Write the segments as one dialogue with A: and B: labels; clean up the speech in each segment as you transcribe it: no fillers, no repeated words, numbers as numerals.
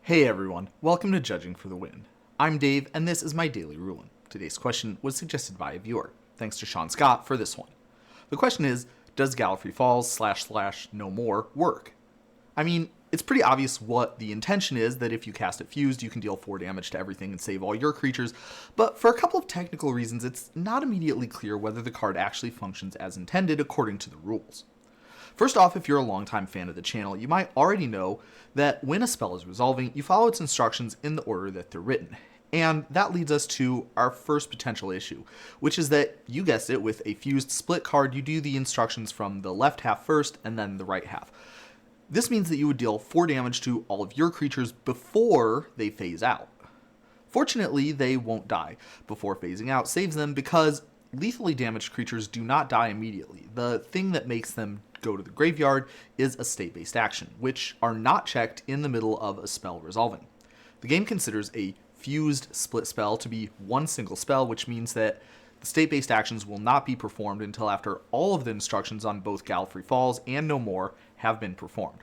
A: Hey everyone, welcome to Judging for the Win. I'm Dave, and this is my daily ruling. Today's question was suggested by a viewer. Thanks to Sean Scott for this one. The question is, does Gallifrey Falls / No More work? I mean, it's pretty obvious what the intention is, that if you cast it fused, you can deal 4 damage to everything and save all your creatures, but for a couple of technical reasons, it's not immediately clear whether the card actually functions as intended according to the rules. First off, if you're a longtime fan of the channel, you might already know that when a spell is resolving, you follow its instructions in the order that they're written. And that leads us to our first potential issue, which is that, you guessed it, with a fused split card, you do the instructions from the left half first and then the right half. This means that you would deal 4 damage to all of your creatures before they phase out. Fortunately, they won't die before phasing out saves them because lethally damaged creatures do not die immediately. The thing that makes them go to the graveyard is a state-based action, which are not checked in the middle of a spell resolving. The game considers a fused split spell to be one single spell, which means that the state-based actions will not be performed until after all of the instructions on both Gallifrey Falls and No More have been performed.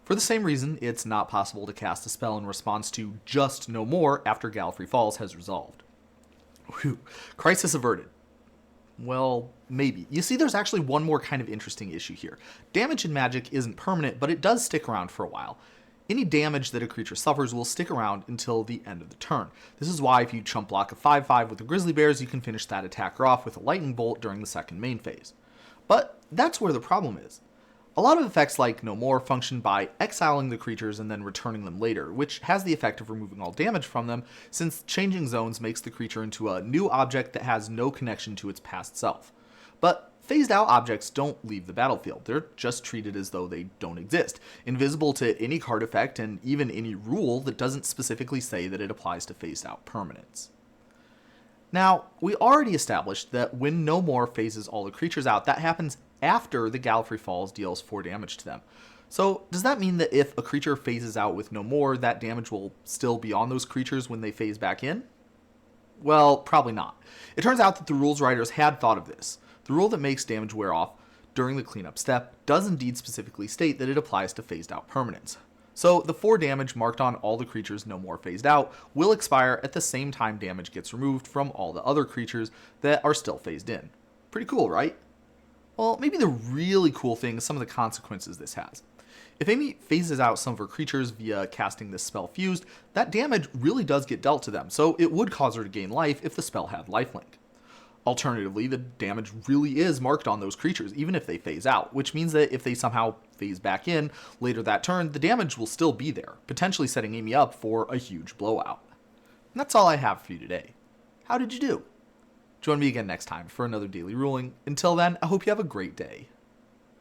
A: For the same reason, it's not possible to cast a spell in response to just No More after Gallifrey Falls has resolved. Whew. Crisis averted. Well, maybe. You see, there's actually one more kind of interesting issue here. Damage in Magic isn't permanent, but it does stick around for a while. Any damage that a creature suffers will stick around until the end of the turn. This is why if you chump block a 5/5 with the Grizzly Bears, you can finish that attacker off with a Lightning Bolt during the second main phase. But that's where the problem is. A lot of effects like No More function by exiling the creatures and then returning them later, which has the effect of removing all damage from them, since changing zones makes the creature into a new object that has no connection to its past self. But phased out objects don't leave the battlefield, they're just treated as though they don't exist, invisible to any card effect and even any rule that doesn't specifically say that it applies to phased out permanents. Now, we already established that when No More phases all the creatures out, that happens after the Gallifrey Falls deals 4 damage to them. So does that mean that if a creature phases out with No More, that damage will still be on those creatures when they phase back in? Well, probably not. It turns out that the rules writers had thought of this. The rule that makes damage wear off during the cleanup step does indeed specifically state that it applies to phased out permanents. So the 4 damage marked on all the creatures No More phased out will expire at the same time damage gets removed from all the other creatures that are still phased in. Pretty cool, right? Well, maybe the really cool thing is some of the consequences this has. If Amy phases out some of her creatures via casting this spell fused, that damage really does get dealt to them, so it would cause her to gain life if the spell had lifelink. Alternatively, the damage really is marked on those creatures, even if they phase out, which means that if they somehow phase back in later that turn, the damage will still be there, potentially setting Amy up for a huge blowout. And that's all I have for you today. How did you do? Join me again next time for another daily ruling. Until then, I hope you have a great day.